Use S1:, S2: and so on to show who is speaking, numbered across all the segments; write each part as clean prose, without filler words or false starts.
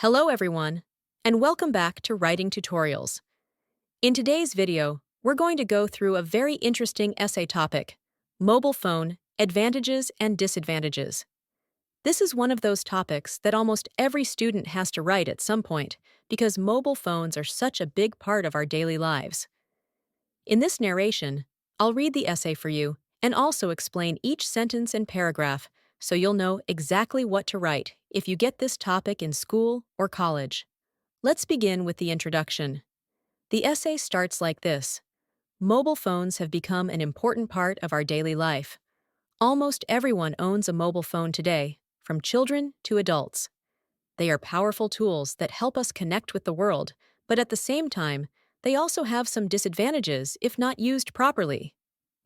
S1: Hello everyone, and welcome back to Writing Tutorials. In today's video, we're going to go through a very interesting essay topic, mobile phone, advantages and disadvantages. This is one of those topics that almost every student has to write at some point because mobile phones are such a big part of our daily lives. In this narration, I'll read the essay for you and also explain each sentence and paragraph so you'll know exactly what to write if you get this topic in school or college. Let's begin with the introduction. The essay starts like this. Mobile phones have become an important part of our daily life. Almost everyone owns a mobile phone today, from children to adults. They are powerful tools that help us connect with the world, but at the same time, they also have some disadvantages if not used properly.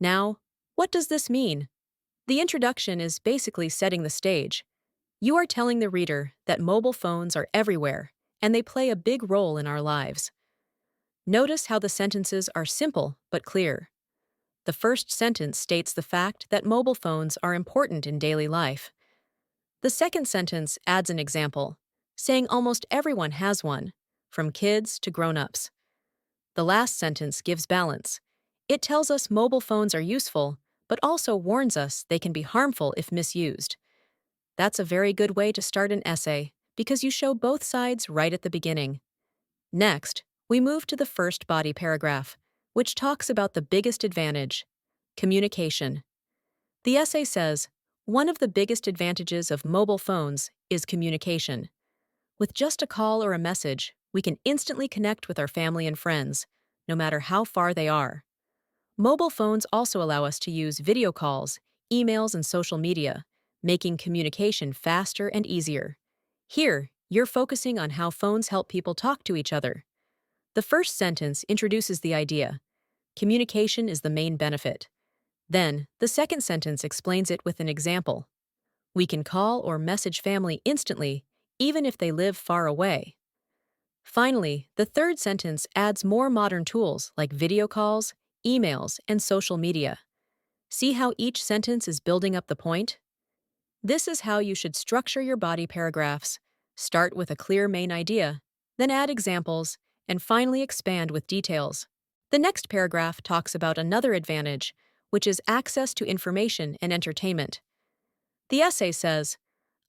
S1: Now, what does this mean? The introduction is basically setting the stage. You are telling the reader that mobile phones are everywhere, and they play a big role in our lives. Notice how the sentences are simple but clear. The first sentence states the fact that mobile phones are important in daily life. The second sentence adds an example, saying almost everyone has one, from kids to grown-ups. The last sentence gives balance. It tells us mobile phones are useful, but also warns us they can be harmful if misused. That's a very good way to start an essay because you show both sides right at the beginning. Next, we move to the first body paragraph, which talks about the biggest advantage, communication. The essay says, one of the biggest advantages of mobile phones is communication. With just a call or a message, we can instantly connect with our family and friends, no matter how far they are. Mobile phones also allow us to use video calls, emails, and social media, making communication faster and easier. Here, you're focusing on how phones help people talk to each other. The first sentence introduces the idea. Communication is the main benefit. Then, the second sentence explains it with an example. We can call or message family instantly, even if they live far away. Finally, the third sentence adds more modern tools like video calls, emails, and social media. See how each sentence is building up the point? This is how you should structure your body paragraphs. Start with a clear main idea, then add examples, and finally expand with details. The next paragraph talks about another advantage, which is access to information and entertainment. The essay says,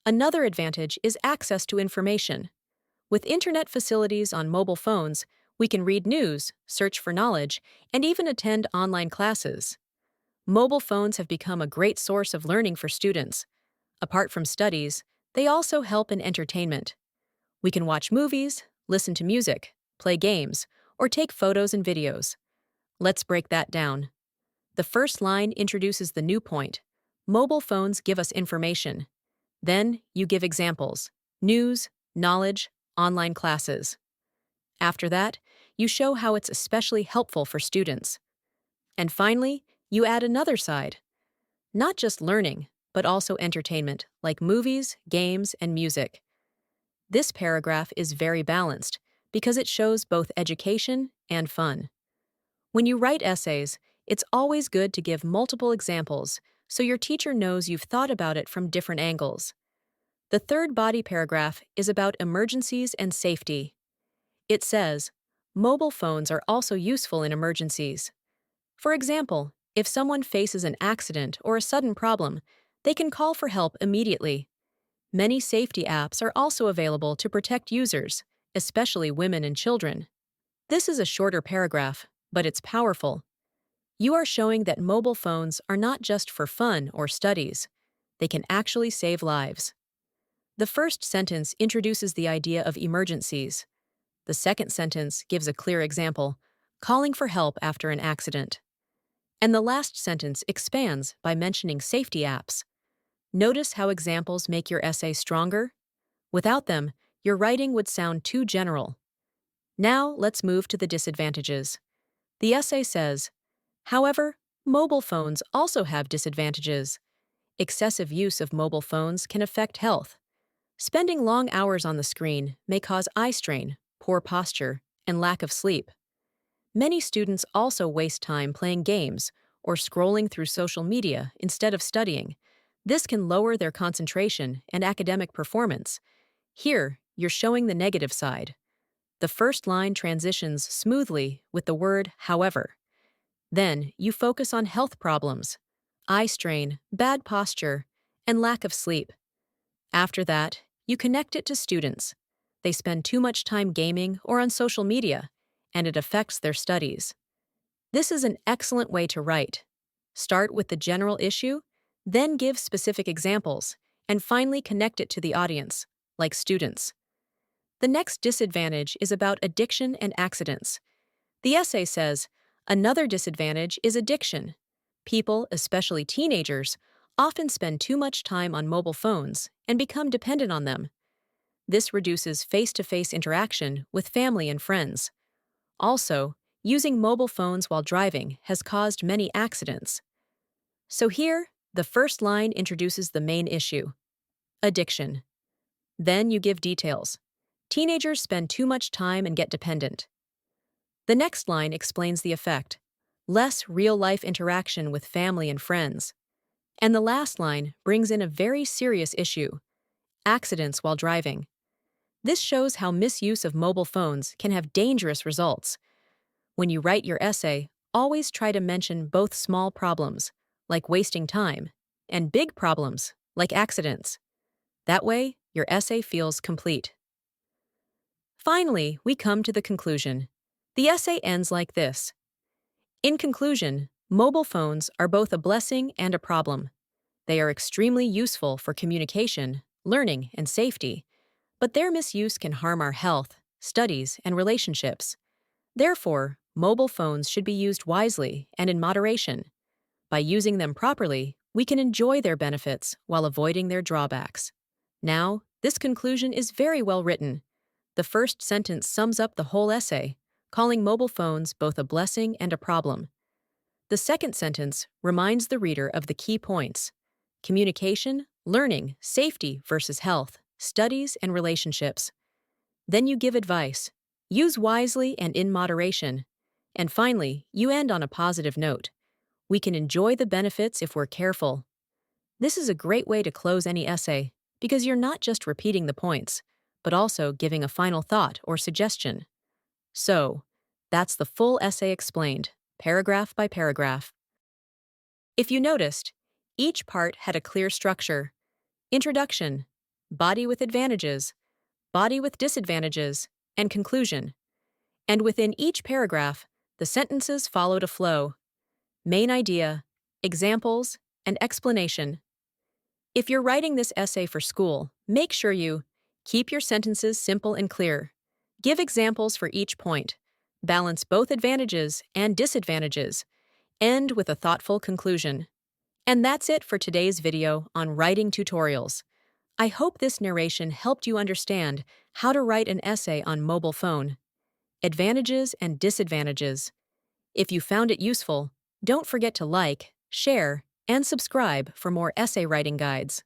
S1: another advantage is access to information. With internet facilities on mobile phones, we can read news, search for knowledge, and even attend online classes. Mobile phones have become a great source of learning for students. Apart from studies, they also help in entertainment. We can watch movies, listen to music, play games, or take photos and videos. Let's break that down. The first line introduces the new point. Mobile phones give us information. Then you give examples, news, knowledge, online classes. After that, you show how it's especially helpful for students. And finally, you add another side. Not just learning, but also entertainment, like movies, games, and music. This paragraph is very balanced because it shows both education and fun. When you write essays, it's always good to give multiple examples so your teacher knows you've thought about it from different angles. The third body paragraph is about emergencies and safety. It says, mobile phones are also useful in emergencies. For example, if someone faces an accident or a sudden problem, they can call for help immediately. Many safety apps are also available to protect users, especially women and children. This is a shorter paragraph, but it's powerful. You are showing that mobile phones are not just for fun or studies. They can actually save lives. The first sentence introduces the idea of emergencies. The second sentence gives a clear example, calling for help after an accident. And the last sentence expands by mentioning safety apps. Notice how examples make your essay stronger? Without them, your writing would sound too general. Now let's move to the disadvantages. The essay says, however, mobile phones also have disadvantages. Excessive use of mobile phones can affect health. Spending long hours on the screen may cause eye strain, poor posture, and lack of sleep. Many students also waste time playing games or scrolling through social media instead of studying. This can lower their concentration and academic performance. Here, you're showing the negative side. The first line transitions smoothly with the word however. Then you focus on health problems, eye strain, bad posture, and lack of sleep. After that, you connect it to students. They spend too much time gaming or on social media, and it affects their studies. This is an excellent way to write. Start with the general issue, then give specific examples, and finally connect it to the audience, like students. The next disadvantage is about addiction and accidents. The essay says, another disadvantage is addiction. People, especially teenagers, often spend too much time on mobile phones and become dependent on them. This reduces face-to-face interaction with family and friends. Also, using mobile phones while driving has caused many accidents. So here, the first line introduces the main issue: addiction. Then you give details. Teenagers spend too much time and get dependent. The next line explains the effect: less real-life interaction with family and friends. And the last line brings in a very serious issue: accidents while driving. This shows how misuse of mobile phones can have dangerous results. When you write your essay, always try to mention both small problems, like wasting time, and big problems, like accidents. That way, your essay feels complete. Finally, we come to the conclusion. The essay ends like this. In conclusion, mobile phones are both a blessing and a problem. They are extremely useful for communication, learning, and safety, but their misuse can harm our health, studies, and relationships. Therefore, mobile phones should be used wisely and in moderation. By using them properly, we can enjoy their benefits while avoiding their drawbacks. Now, this conclusion is very well written. The first sentence sums up the whole essay, calling mobile phones both a blessing and a problem. The second sentence reminds the reader of the key points: communication, learning, safety versus health, studies, and relationships. Then you give advice: use wisely and in moderation. And finally, you end on a positive note: we can enjoy the benefits if we're careful. This is a great way to close any essay, because you're not just repeating the points, but also giving a final thought or suggestion. So, that's the full essay explained, paragraph by paragraph. If you noticed, each part had a clear structure: introduction, body with advantages, body with disadvantages, and conclusion. And within each paragraph, the sentences followed a flow: main idea, examples, and explanation. If you're writing this essay for school, make sure you keep your sentences simple and clear. Give examples for each point. Balance both advantages and disadvantages. End with a thoughtful conclusion. And that's it for today's video on writing tutorials. I hope this narration helped you understand how to write an essay on mobile phone. Advantages and disadvantages. If you found it useful, don't forget to like, share, and subscribe for more essay writing guides.